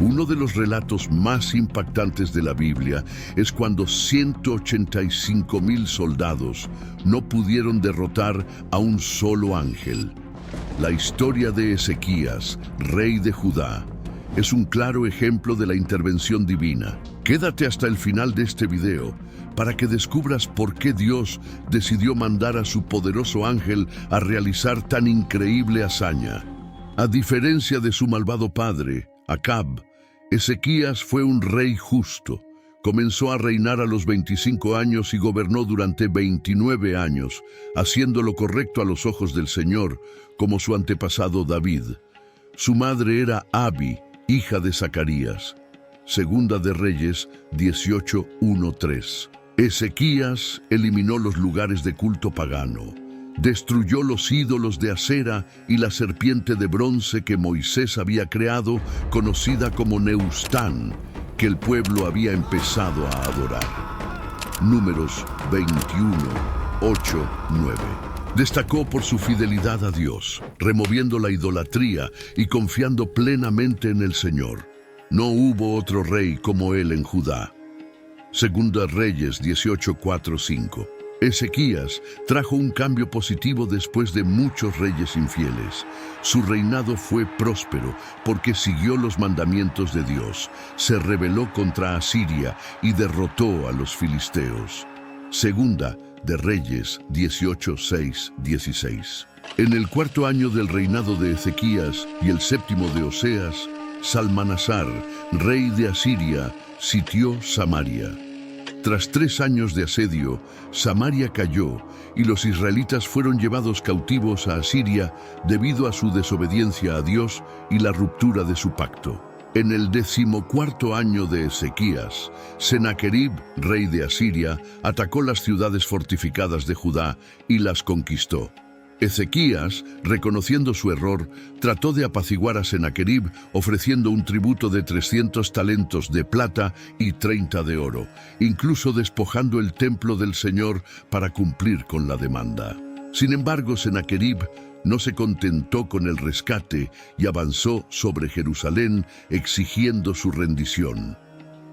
Uno de los relatos más impactantes de la Biblia es cuando 185,000 soldados no pudieron derrotar a un solo ángel. La historia de Ezequías, rey de Judá, es un claro ejemplo de la intervención divina. Quédate hasta el final de este video para que descubras por qué Dios decidió mandar a su poderoso ángel a realizar tan increíble hazaña. A diferencia de su malvado padre, Acab, Ezequías fue un rey justo. Comenzó a reinar a los 25 años y gobernó durante 29 años, haciendo lo correcto a los ojos del Señor, como su antepasado David. Su madre era Abi, hija de Zacarías. Segunda de Reyes 18:1-3. Ezequías eliminó los lugares de culto pagano. Destruyó los ídolos de acera y la serpiente de bronce que Moisés había creado, conocida como Neustán, que el pueblo había empezado a adorar. Números 21:8-9. Destacó por su fidelidad a Dios, removiendo la idolatría y confiando plenamente en el Señor. No hubo otro rey como él en Judá. Segunda Reyes 18:4-5. Ezequías trajo un cambio positivo después de muchos reyes infieles. Su reinado fue próspero porque siguió los mandamientos de Dios, se rebeló contra Asiria y derrotó a los filisteos. Segunda de Reyes 18:6-16. En el cuarto año del reinado de Ezequías y el séptimo de Oseas, Salmanasar, rey de Asiria, sitió Samaria. Tras 3 años de asedio, Samaria cayó y los israelitas fueron llevados cautivos a Asiria debido a su desobediencia a Dios y la ruptura de su pacto. En el 14º año de Ezequías, Sennacherib, rey de Asiria, atacó las ciudades fortificadas de Judá y las conquistó. Ezequías, reconociendo su error, trató de apaciguar a Sennacherib ofreciendo un tributo de 300 talentos de plata y 30 de oro, incluso despojando el templo del Señor para cumplir con la demanda. Sin embargo, Sennacherib no se contentó con el rescate y avanzó sobre Jerusalén exigiendo su rendición.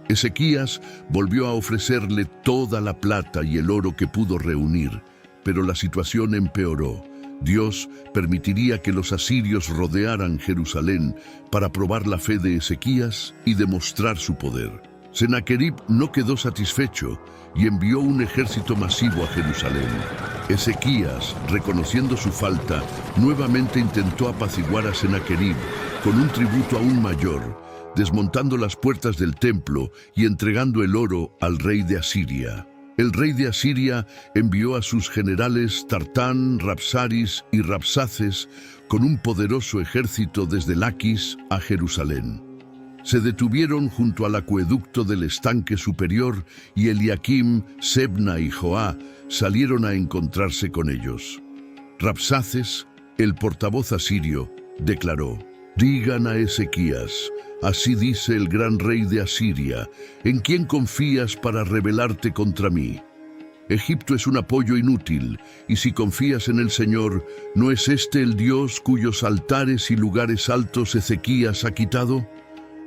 Ezequías volvió a ofrecerle toda la plata y el oro que pudo reunir, pero la situación empeoró. Dios permitiría que los asirios rodearan Jerusalén para probar la fe de Ezequías y demostrar su poder. Sennacherib no quedó satisfecho y envió un ejército masivo a Jerusalén. Ezequías, reconociendo su falta, nuevamente intentó apaciguar a Sennacherib con un tributo aún mayor, desmontando las puertas del templo y entregando el oro al rey de Asiria. El rey de Asiria envió a sus generales Tartán, Rabsaris y Rabsaces con un poderoso ejército desde Laquis a Jerusalén. Se detuvieron junto al acueducto del estanque superior y Eliakim, Sebna y Joá salieron a encontrarse con ellos. Rabsaces, el portavoz asirio, declaró: «Digan a Ezequías, así dice el gran rey de Asiria, ¿en quién confías para rebelarte contra mí? Egipto es un apoyo inútil, y si confías en el Señor, ¿no es este el Dios cuyos altares y lugares altos Ezequías ha quitado?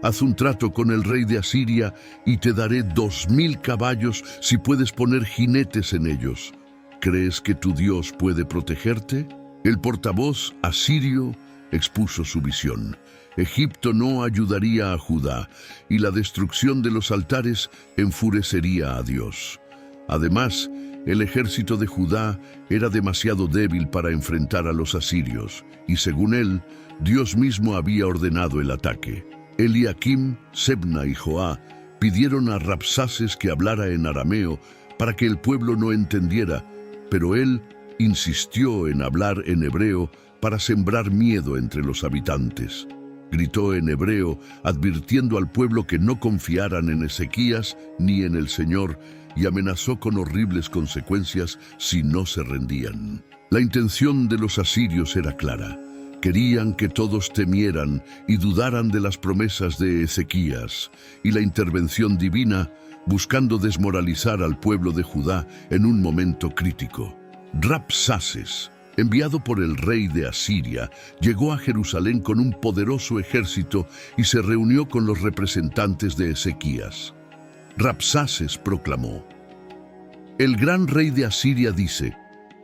Haz un trato con el rey de Asiria y te daré 2,000 caballos si puedes poner jinetes en ellos. ¿Crees que tu Dios puede protegerte?» El portavoz asirio expuso su visión. Egipto no ayudaría a Judá y la destrucción de los altares enfurecería a Dios. Además, el ejército de Judá era demasiado débil para enfrentar a los asirios y, según él, Dios mismo había ordenado el ataque. Eliakim, Sebna y Joá pidieron a Rabsaces que hablara en arameo para que el pueblo no entendiera, pero él insistió en hablar en hebreo para sembrar miedo entre los habitantes. Gritó en hebreo, advirtiendo al pueblo que no confiaran en Ezequías ni en el Señor, y amenazó con horribles consecuencias si no se rendían. La intención de los asirios era clara. Querían que todos temieran y dudaran de las promesas de Ezequías y la intervención divina, buscando desmoralizar al pueblo de Judá en un momento crítico. Rabsaces, enviado por el rey de Asiria, llegó a Jerusalén con un poderoso ejército y se reunió con los representantes de Ezequías. Rabsaces proclamó: el gran rey de Asiria dice,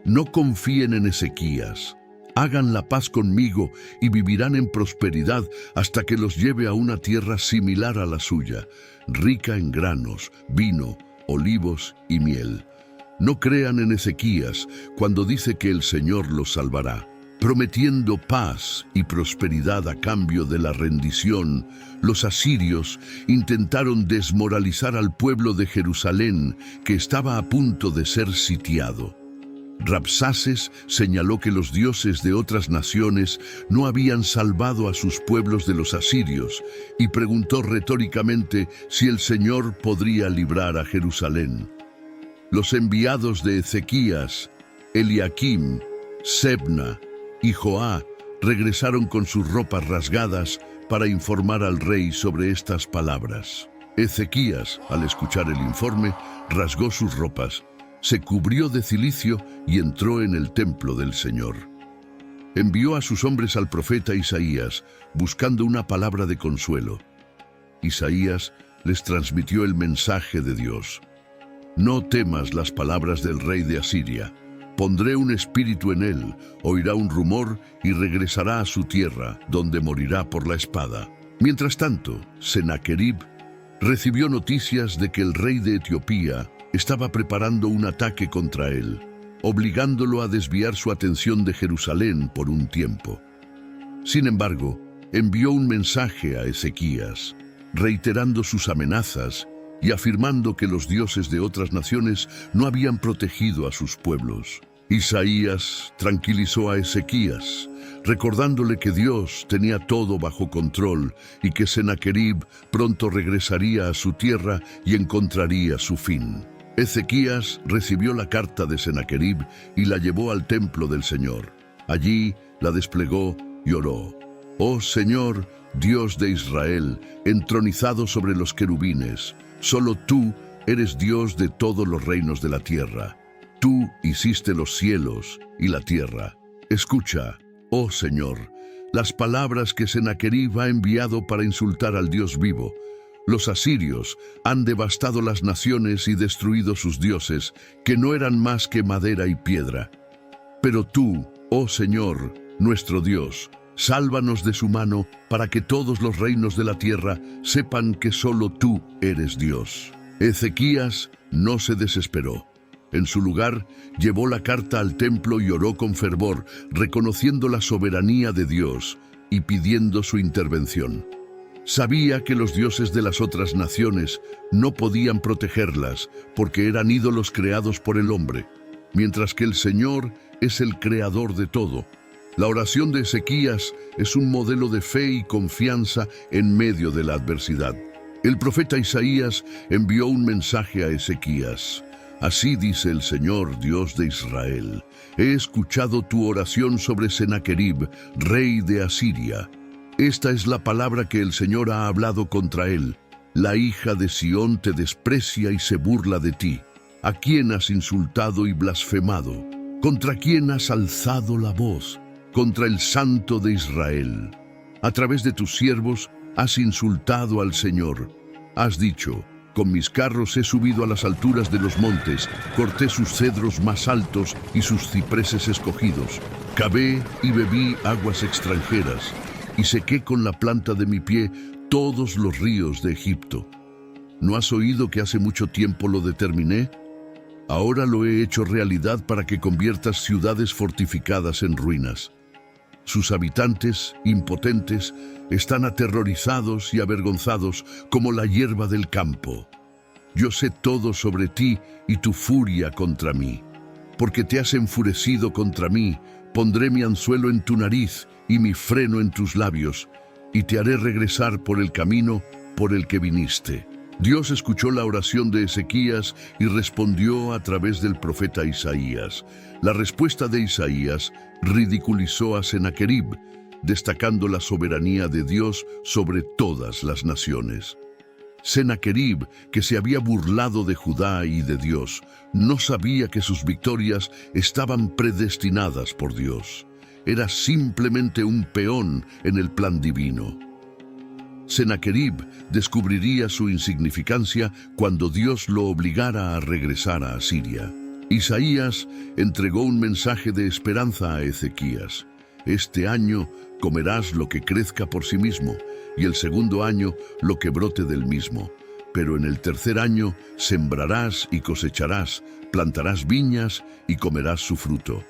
no confíen en Ezequías, hagan la paz conmigo y vivirán en prosperidad hasta que los lleve a una tierra similar a la suya, rica en granos, vino, olivos y miel. No crean en Ezequías cuando dice que el Señor los salvará. Prometiendo paz y prosperidad a cambio de la rendición, los asirios intentaron desmoralizar al pueblo de Jerusalén, que estaba a punto de ser sitiado. Rabsaces señaló que los dioses de otras naciones no habían salvado a sus pueblos de los asirios y preguntó retóricamente si el Señor podría librar a Jerusalén. Los enviados de Ezequías, Eliakim, Sebna y Joá, regresaron con sus ropas rasgadas para informar al rey sobre estas palabras. Ezequías, al escuchar el informe, rasgó sus ropas, se cubrió de cilicio y entró en el templo del Señor. Envió a sus hombres al profeta Isaías, buscando una palabra de consuelo. Isaías les transmitió el mensaje de Dios. No temas las palabras del rey de Asiria. Pondré un espíritu en él, oirá un rumor y regresará a su tierra, donde morirá por la espada. Mientras tanto, Sennacherib recibió noticias de que el rey de Etiopía estaba preparando un ataque contra él, obligándolo a desviar su atención de Jerusalén por un tiempo. Sin embargo, envió un mensaje a Ezequías, reiterando sus amenazas y afirmando que los dioses de otras naciones no habían protegido a sus pueblos. Isaías tranquilizó a Ezequías, recordándole que Dios tenía todo bajo control y que Sennacherib pronto regresaría a su tierra y encontraría su fin. Ezequías recibió la carta de Sennacherib y la llevó al templo del Señor. Allí la desplegó y oró: «Oh Señor, Dios de Israel, entronizado sobre los querubines, solo tú eres Dios de todos los reinos de la tierra. Tú hiciste los cielos y la tierra. Escucha, oh Señor, las palabras que Sennacherib ha enviado para insultar al Dios vivo. Los asirios han devastado las naciones y destruido sus dioses, que no eran más que madera y piedra. Pero tú, oh Señor, nuestro Dios, sálvanos de su mano para que todos los reinos de la tierra sepan que solo tú eres Dios». Ezequías no se desesperó. En su lugar, llevó la carta al templo y oró con fervor, reconociendo la soberanía de Dios y pidiendo su intervención. Sabía que los dioses de las otras naciones no podían protegerlas porque eran ídolos creados por el hombre, mientras que el Señor es el creador de todo. La oración de Ezequías es un modelo de fe y confianza en medio de la adversidad. El profeta Isaías envió un mensaje a Ezequías. Así dice el Señor, Dios de Israel: he escuchado tu oración sobre Sennacherib, rey de Asiria. Esta es la palabra que el Señor ha hablado contra él. La hija de Sión te desprecia y se burla de ti. ¿A quién has insultado y blasfemado? ¿Contra quién has alzado la voz? Contra el Santo de Israel. A través de tus siervos has insultado al Señor. Has dicho: con mis carros he subido a las alturas de los montes, corté sus cedros más altos y sus cipreses escogidos. Cavé y bebí aguas extranjeras, y sequé con la planta de mi pie todos los ríos de Egipto. ¿No has oído que hace mucho tiempo lo determiné? Ahora lo he hecho realidad para que conviertas ciudades fortificadas en ruinas. Sus habitantes, impotentes, están aterrorizados y avergonzados como la hierba del campo. Yo sé todo sobre ti y tu furia contra mí. Porque te has enfurecido contra mí, pondré mi anzuelo en tu nariz y mi freno en tus labios, y te haré regresar por el camino por el que viniste. Dios escuchó la oración de Ezequías y respondió a través del profeta Isaías. La respuesta de Isaías ridiculizó a Sennacherib, destacando la soberanía de Dios sobre todas las naciones. Sennacherib, que se había burlado de Judá y de Dios, no sabía que sus victorias estaban predestinadas por Dios. Era simplemente un peón en el plan divino. Sennacherib descubriría su insignificancia cuando Dios lo obligara a regresar a Asiria. Isaías entregó un mensaje de esperanza a Ezequías. Este año comerás lo que crezca por sí mismo, y el segundo año lo que brote del mismo. Pero en el tercer año sembrarás y cosecharás, plantarás viñas y comerás su fruto.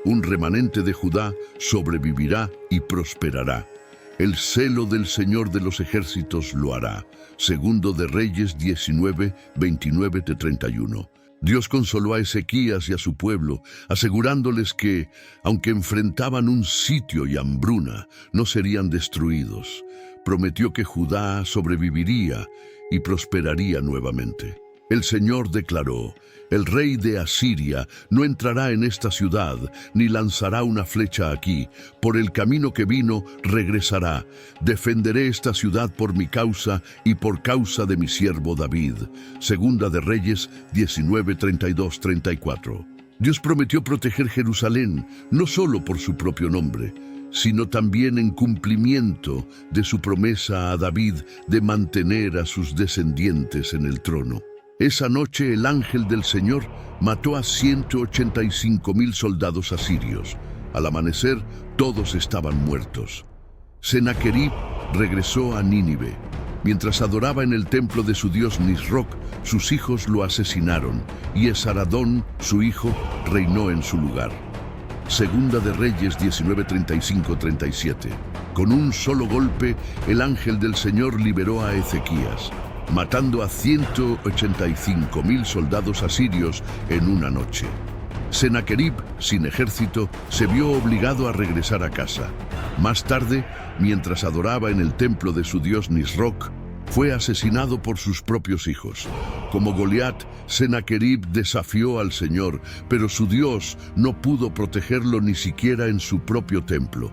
Un remanente de Judá sobrevivirá y prosperará. El celo del Señor de los ejércitos lo hará. Segundo de Reyes 19, 29-31. Dios consoló a Ezequías y a su pueblo, asegurándoles que, aunque enfrentaban un sitio y hambruna, no serían destruidos. Prometió que Judá sobreviviría y prosperaría nuevamente. El Señor declaró: el rey de Asiria no entrará en esta ciudad, ni lanzará una flecha aquí. Por el camino que vino, regresará. Defenderé esta ciudad por mi causa y por causa de mi siervo David. Segunda de Reyes 19, 32-34. Dios prometió proteger Jerusalén, no solo por su propio nombre, sino también en cumplimiento de su promesa a David de mantener a sus descendientes en el trono. Esa noche el ángel del Señor mató a 185,000 soldados asirios. Al amanecer, todos estaban muertos. Sennacherib regresó a Nínive. Mientras adoraba en el templo de su dios Nisroch, sus hijos lo asesinaron, y Esaradón, su hijo, reinó en su lugar. Segunda de Reyes 19, 35-37. Con un solo golpe, el ángel del Señor liberó a Ezequías, matando a 185,000 soldados asirios en una noche. Sennacherib, sin ejército, se vio obligado a regresar a casa. Más tarde, mientras adoraba en el templo de su dios Nisroch, fue asesinado por sus propios hijos. Como Goliat, Sennacherib desafió al Señor, pero su Dios no pudo protegerlo ni siquiera en su propio templo.